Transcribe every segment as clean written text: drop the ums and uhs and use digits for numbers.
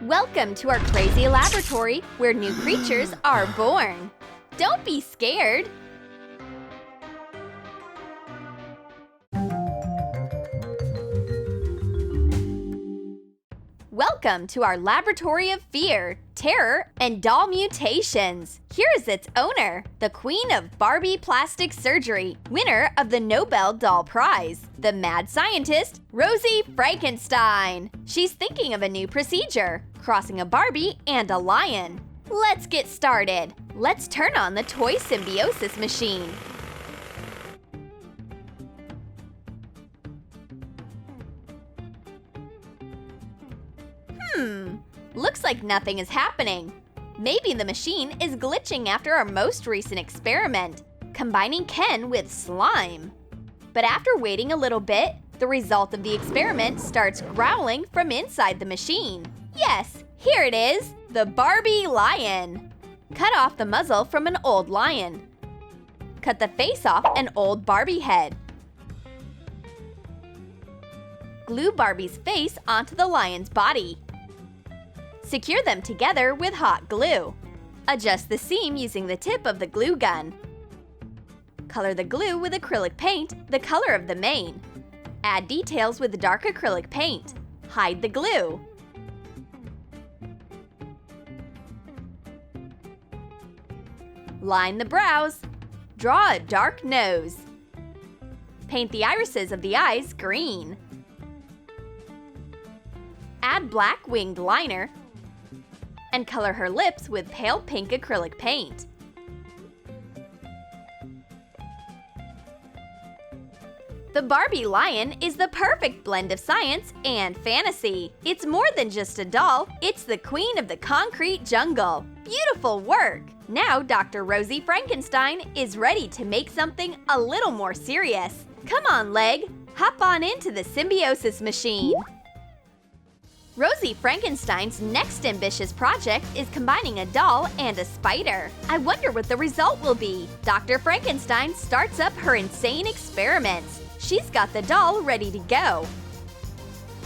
Welcome to our crazy laboratory where new creatures are born. Don't be scared. Welcome to our laboratory of fear, terror, and doll mutations. Here is its owner, the queen of Barbie plastic surgery, winner of the Nobel Doll Prize, the mad scientist, Rosie Frankenstein. She's thinking of a new procedure, crossing a Barbie and a lion. Let's get started. Let's turn on the toy symbiosis machine. Looks like nothing is happening. Maybe the machine is glitching after our most recent experiment, combining Ken with slime. But after waiting a little bit, the result of the experiment starts growling from inside the machine. Yes, here it is, the Barbie lion. Cut off the muzzle from an old lion. Cut the face off an old Barbie head. Glue Barbie's face onto the lion's body. Secure them together with hot glue. Adjust the seam using the tip of the glue gun. Color the glue with acrylic paint, the color of the mane. Add details with dark acrylic paint. Hide the glue. Line the brows. Draw a dark nose. Paint the irises of the eyes green. Add black winged liner and color her lips with pale pink acrylic paint. The Barbie lion is the perfect blend of science and fantasy. It's more than just a doll, it's the queen of the concrete jungle. Beautiful work! Now Dr. Rosie Frankenstein is ready to make something a little more serious. Come on, Leg, hop on into the symbiosis machine. Rosie Frankenstein's next ambitious project is combining a doll and a spider. I wonder what the result will be. Dr. Frankenstein starts up her insane experiments. She's got the doll ready to go.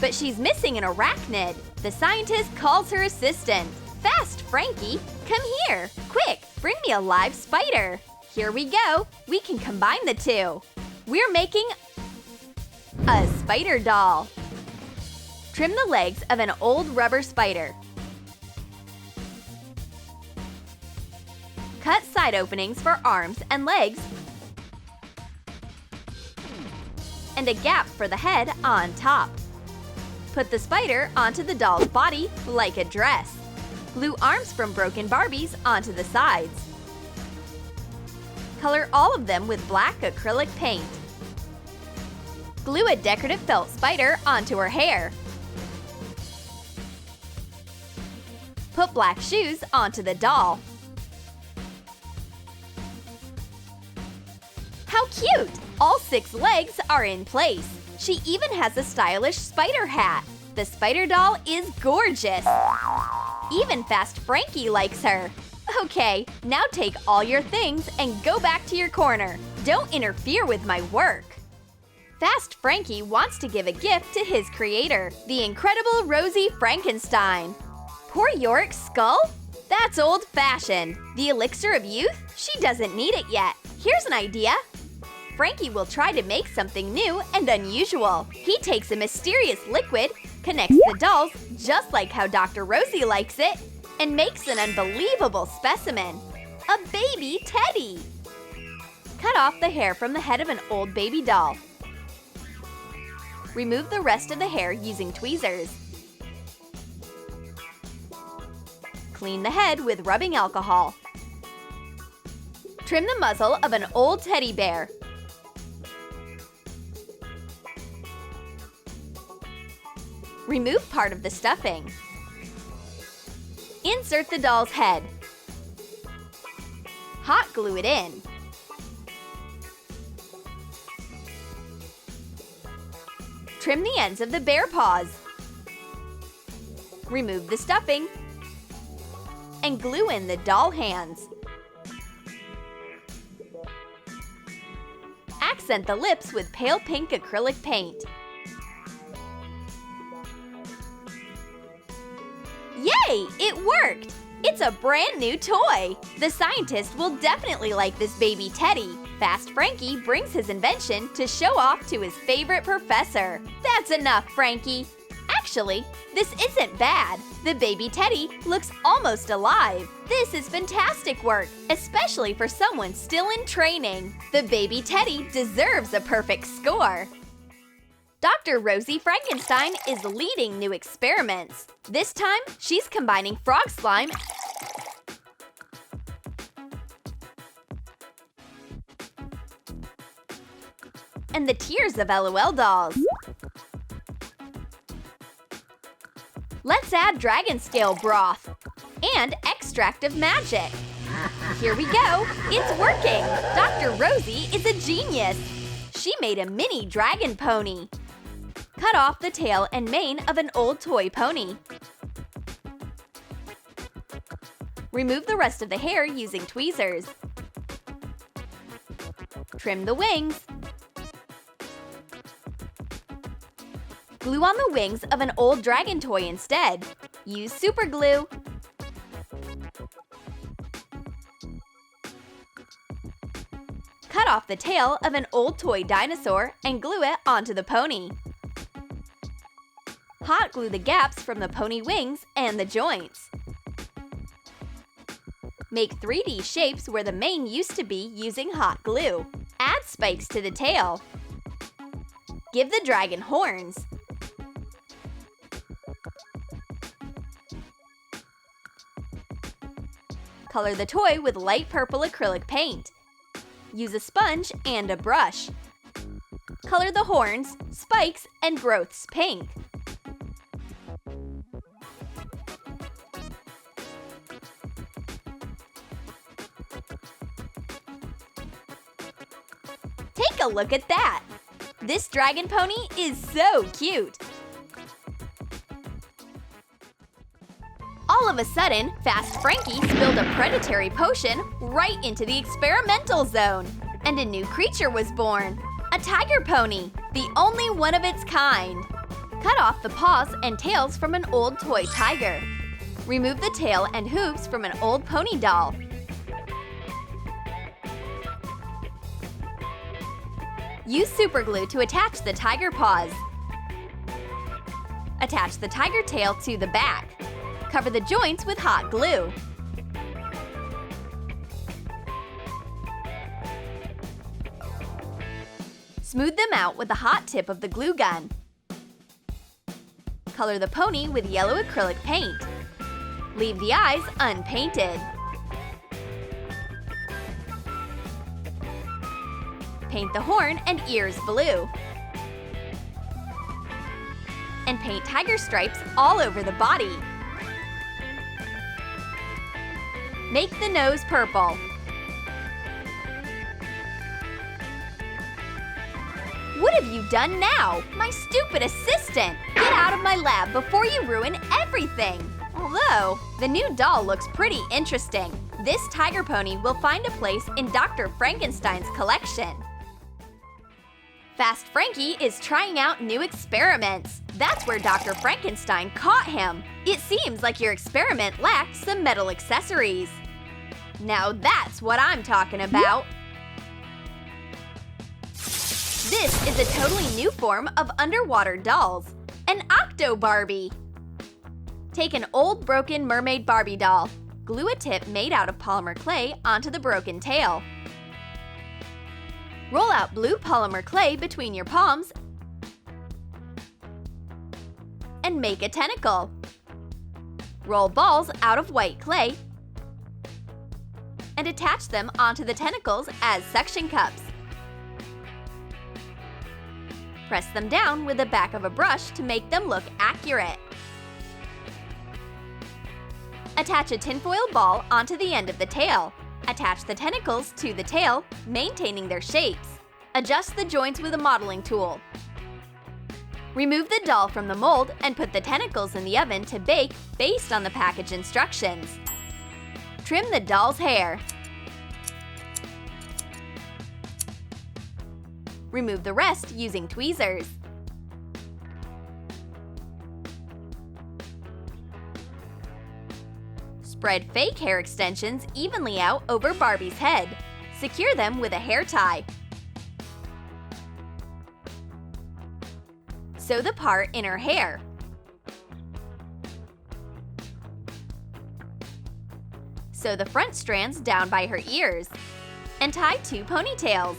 But she's missing an arachnid. The scientist calls her assistant. Fast, Frankie! Come here! Quick, bring me a live spider! Here we go! We can combine the two. We're making a spider doll. Trim the legs of an old rubber spider. Cut side openings for arms and legs, and a gap for the head on top. Put the spider onto the doll's body like a dress. Glue arms from broken Barbies onto the sides. Color all of them with black acrylic paint. Glue a decorative felt spider onto her hair. Put black shoes onto the doll. How cute! All 6 legs are in place. She even has a stylish spider hat. The spider doll is gorgeous. Even Fast Frankie likes her. Okay, now take all your things and go back to your corner. Don't interfere with my work. Fast Frankie wants to give a gift to his creator, the incredible Rosie Frankenstein. Poor Yorick's skull? That's old-fashioned. The elixir of youth? She doesn't need it yet. Here's an idea. Frankie will try to make something new and unusual. He takes a mysterious liquid, connects the dolls just like how Dr. Rosie likes it, and makes an unbelievable specimen. A baby teddy! Cut off the hair from the head of an old baby doll. Remove the rest of the hair using tweezers. Clean the head with rubbing alcohol. Trim the muzzle of an old teddy bear. Remove part of the stuffing. Insert the doll's head. Hot glue it in. Trim the ends of the bear paws. Remove the stuffing and glue in the doll hands. Accent the lips with pale pink acrylic paint. Yay! It worked! It's a brand new toy! The scientist will definitely like this baby teddy. Fast Frankie brings his invention to show off to his favorite professor. That's enough, Frankie! Actually, this isn't bad. The baby teddy looks almost alive. This is fantastic work, especially for someone still in training. The baby teddy deserves a perfect score. Dr. Rosie Frankenstein is leading new experiments. This time, she's combining frog slime and the tears of LOL dolls. Let's add dragon scale broth and extract of magic. Here we go, it's working! Dr. Rosie is a genius. She made a mini dragon pony. Cut off the tail and mane of an old toy pony. Remove the rest of the hair using tweezers. Trim the wings. Glue on the wings of an old dragon toy instead. Use Superglue. Cut off the tail of an old toy dinosaur and glue it onto the pony. Hot glue the gaps from the pony wings and the joints. Make 3D shapes where the mane used to be using hot glue. Add spikes to the tail. Give the dragon horns. Color the toy with light purple acrylic paint. Use a sponge and a brush. Color the horns, spikes, and growths pink. Take a look at that! This dragon pony is so cute! All of a sudden, Fast Frankie spilled a predatory potion right into the experimental zone. And a new creature was born. A tiger pony, the only one of its kind. Cut off the paws and tails from an old toy tiger. Remove the tail and hooves from an old pony doll. Use superglue to attach the tiger paws. Attach the tiger tail to the back. Cover the joints with hot glue. Smooth them out with the hot tip of the glue gun. Color the pony with yellow acrylic paint. Leave the eyes unpainted. Paint the horn and ears blue. And paint tiger stripes all over the body. Make the nose purple. What have you done now? My stupid assistant! Get out of my lab before you ruin everything! Although, the new doll looks pretty interesting. This tiger pony will find a place in Dr. Frankenstein's collection. Fast Frankie is trying out new experiments. That's where Dr. Frankenstein caught him. It seems like your experiment lacked some metal accessories. Now that's what I'm talking about. This is a totally new form of underwater dolls, an Octo-Barbie. Take an old broken mermaid Barbie doll. Glue a tip made out of polymer clay onto the broken tail. Roll out blue polymer clay between your palms and make a tentacle. Roll balls out of white clay and attach them onto the tentacles as suction cups. Press them down with the back of a brush to make them look accurate. Attach a tinfoil ball onto the end of the tail. Attach the tentacles to the tail, maintaining their shapes. Adjust the joints with a modeling tool. Remove the doll from the mold and put the tentacles in the oven to bake based on the package instructions. Trim the doll's hair. Remove the rest using tweezers. Spread fake hair extensions evenly out over Barbie's head. Secure them with a hair tie. Sew the part in her hair. Sew the front strands down by her ears. And tie 2 ponytails.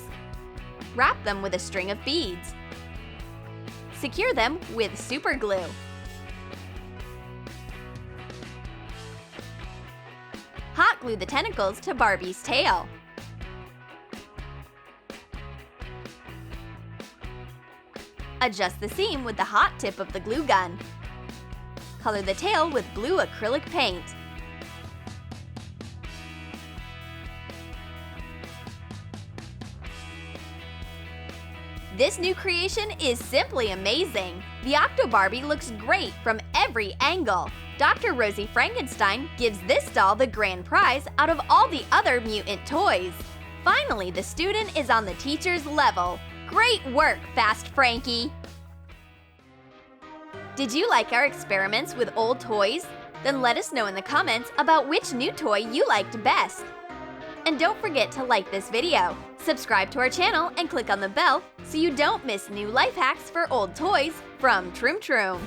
Wrap them with a string of beads. Secure them with super glue. Hot glue the tentacles to Barbie's tail. Adjust the seam with the hot tip of the glue gun. Color the tail with blue acrylic paint. This new creation is simply amazing! The Octo-Barbie looks great from every angle. Dr. Rosie Frankenstein gives this doll the grand prize out of all the other mutant toys. Finally, the student is on the teacher's level. Great work, Fast Frankie! Did you like our experiments with old toys? Then let us know in the comments about which new toy you liked best. And don't forget to like this video, subscribe to our channel, and click on the bell so you don't miss new life hacks for old toys from Troom.